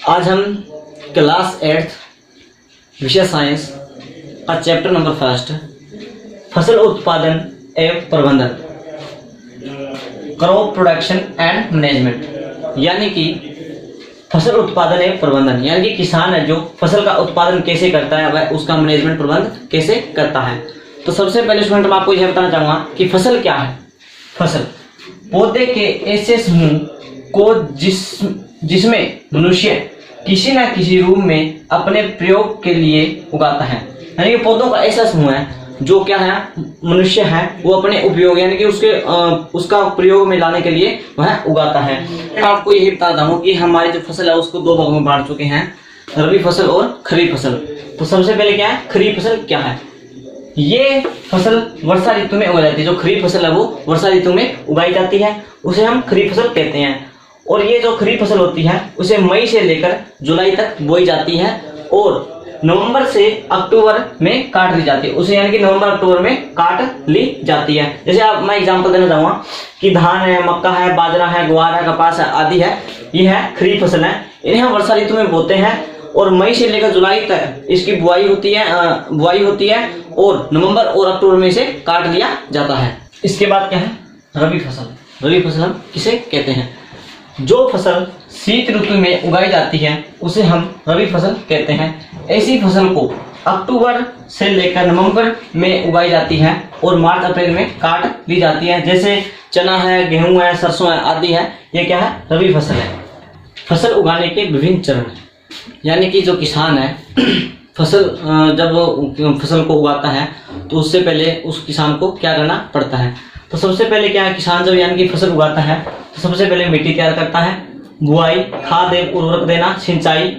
आज हम क्लास 8 विषय साइंस का चैप्टर नंबर 1 फसल उत्पादन एवं प्रबंधन क्रॉप प्रोडक्शन एंड मैनेजमेंट यानी कि फसल उत्पादन एवं प्रबंधन यानी कि किसान है जो फसल का उत्पादन कैसे करता है वह उसका मैनेजमेंट प्रबंध कैसे करता है। तो सबसे पहले स्टूडेंट मैं आपको यह बताना चाहूंगा कि फसल क्या है। फसल पौधे के ऐसे समूह को जिसमें मनुष्य किसी न किसी रूप में अपने प्रयोग के लिए उगाता है। यानी कि पौधों का ऐसा समूह है जो क्या है मनुष्य है वो अपने उपयोग यानी कि उसका प्रयोग में लाने के लिए वह उगाता है। आपको यही बता दूं कि हमारी जो फसल है उसको दो भागों में बांट चुके हैं, रबी फसल और खरीफ फसल। तो सबसे पहले क्या है खरीफ फसल क्या है। ये फसल वर्षा ऋतु में उगाई जाती है। जो खरीफ फसल है वो वर्षा ऋतु में उगाई जाती है, उसे हम खरीफ फसल कहते हैं। और ये जो खरीफ फसल होती है उसे मई से लेकर जुलाई तक बोई जाती है और नवंबर से अक्टूबर में काट ली जाती है। उसे यानी कि नवंबर अक्टूबर में काट ली जाती है। जैसे आप मैं एग्जांपल देना चाहूंगा कि धान है, मक्का है, बाजरा है, ग्वार है, कपास है आदि है, ये है खरीफ फसल है। इन्हें हम वर्षा ऋतु में बोते हैं और मई से लेकर जुलाई तक इसकी बुआई होती है और नवंबर और अक्टूबर में इसे काट लिया जाता है। इसके बाद क्या है रबी फसल। रबी फसल हम किसे कहते हैं। जो फसल शीत ऋतु में उगाई जाती है उसे हम रबी फसल कहते हैं। ऐसी फसल को अक्टूबर से लेकर नवंबर में उगाई जाती है और मार्च अप्रैल में काट ली जाती है। जैसे चना है, गेहूं है, सरसों है आदि है, ये क्या है रबी फसल है। फसल उगाने के विभिन्न चरण यानी कि जो किसान है जब फसल को उगाता है तो उससे पहले उस किसान को क्या करना पड़ता है। तो सबसे पहले क्या है किसान जब यानी कि फसल उगाता है तो सबसे पहले मिट्टी तैयार करता है, बुआई, खाद एवं उर्वरक देना, सिंचाई,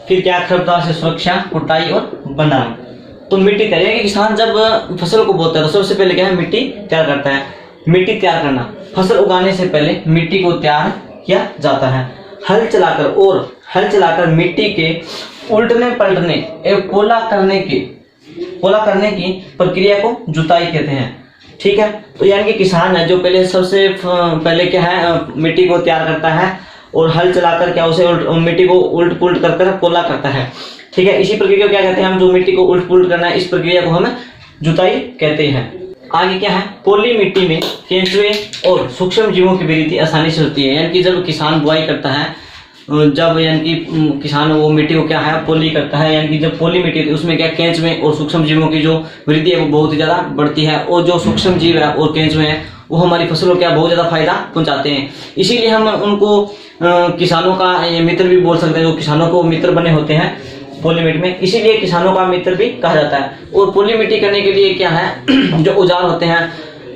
फिर क्या खरपतवार से सुरक्षा, कुटाई और भंडारण। तो मिट्टी तैयार यानी कि किसान जब फसल को बोता है तो सबसे पहले क्या है मिट्टी तैयार करता है। मिट्टी तैयार करना फसल उगाने से पहले मिट्टी को तैयार किया जाता है। हल चलाकर मिट्टी के उल्टने पलटने एवं पोला करने की प्रक्रिया को जुताई कहते हैं। ठीक है। तो यानी कि किसान है जो सबसे पहले क्या है मिट्टी को तैयार करता है और हल चलाकर क्या उसे मिट्टी को उल्ट पुल्ट कर पोला करता है। ठीक है। इसी प्रक्रिया को क्या कहते हैं हम, जो मिट्टी को उल्ट पुल्ट करना है इस प्रक्रिया को हम जुताई कहते हैं। आगे क्या है पोली मिट्टी में केंचुए और सूक्ष्म जीवों की वृद्धि आसानी से होती है। यानी कि जब किसान बुआई करता है जब यानी कि किसान वो मिट्टी को क्या है पोली करता है, यानी कि जब पोली मिट्टी होती है उसमें क्या केंचुए और सूक्ष्म जीवों की जो वृद्धि है वो बहुत ही ज्यादा बढ़ती है। और जो सूक्ष्म जीव है और केंचुए हैं वो हमारी फसल को क्या बहुत ज्यादा फायदा पहुंचाते हैं। इसीलिए हम उनको किसानों का मित्र भी बोल सकते हैं। जो किसानों को मित्र बने होते हैं पोली मिट्टी में, इसीलिए किसानों का मित्र भी कहा जाता है। और पोली मिट्टी करने के लिए क्या है जो औजार होते हैं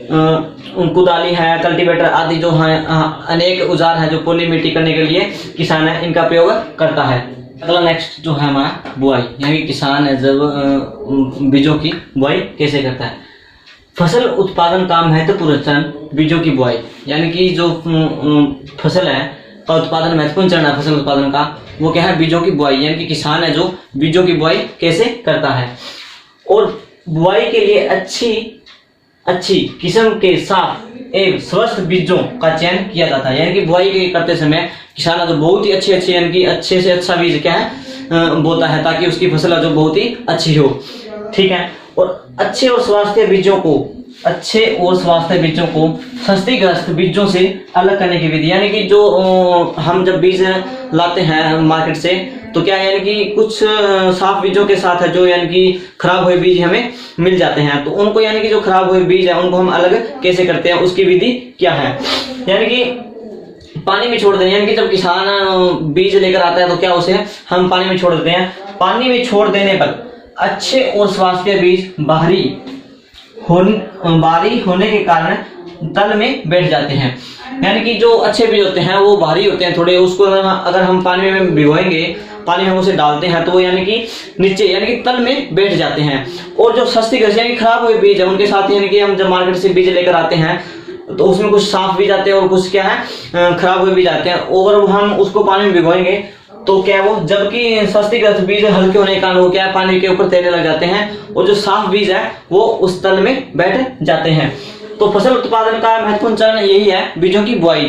कुदाली है, कल्टीवेटर आदि जो है अनेक औजार है जो पोली मिट्टी करने के लिए किसान है इनका प्रयोग करता है। अगला नेक्स्ट जो है हमारा बुआई यानी कि किसान है जब बीजों की बुआई कैसे करता है। फसल उत्पादन का महत्वपूर्ण चरण बीजों की बुआई यानी कि जो फसल है का उत्पादन महत्वपूर्ण चरण है फसल उत्पादन का वो क्या है बीजों की बुआई। यानी कि किसान है जो बीजों की बुआई कैसे करता है। और बुआई के लिए अच्छी किस्म के साफ एवं स्वस्थ बीजों का चयन किया जाता है। यानी कि बुआई करते समय किसान जो बहुत ही अच्छे यानी कि अच्छे से अच्छा बीज क्या है बोता है ताकि उसकी फसल जो बहुत ही अच्छी हो। ठीक है। और अच्छे और स्वास्थ्य बीजों को क्षतिग्रस्त बीजों से अलग करने की विधि यानी कि जो हम जब बीज लाते हैं मार्केट से तो क्या यानी कि कुछ साफ बीजों के साथ है जो यानी कि खराब हुए बीज हमें मिल जाते हैं। तो उनको यानी कि जो खराब हुए बीज है उनको हम अलग कैसे करते हैं उसकी विधि क्या है। यानी कि पानी में छोड़ दें यानी कि जब किसान बीज लेकर आता है तो क्या उसे हम पानी में छोड़ देते हैं। पानी में छोड़ देने पर अच्छे और स्वास्थ्य बीज बाहरी होने के कारण तल में बैठ जाते हैं। यानी कि जो अच्छे बीज होते हैं वो भारी होते हैं थोड़े, उसको अगर हम पानी में भिगोएंगे, पानी में उसे डालते हैं तो वो यानी कि नीचे यानी कि तल में बैठ जाते हैं। और जो सस्ती यानी खराब हुए बीज है उनके साथ यानी कि हम जब मार्केट से बीज लेकर आते हैं तो उसमें कुछ साफ बीज आते हैं और कुछ क्या है खराब हुए बीज आते हैं। और हम उसको पानी में भिगोएंगे तो क्या वो जबकि सस्तीकृत बीज हल्के होने के कारण वो क्या पानी के ऊपर तैरने लग जाते हैं और जो साफ बीज है वो उस तल में बैठ जाते हैं। तो फसल उत्पादन का महत्वपूर्ण चरण यही है बीजों की बुआई।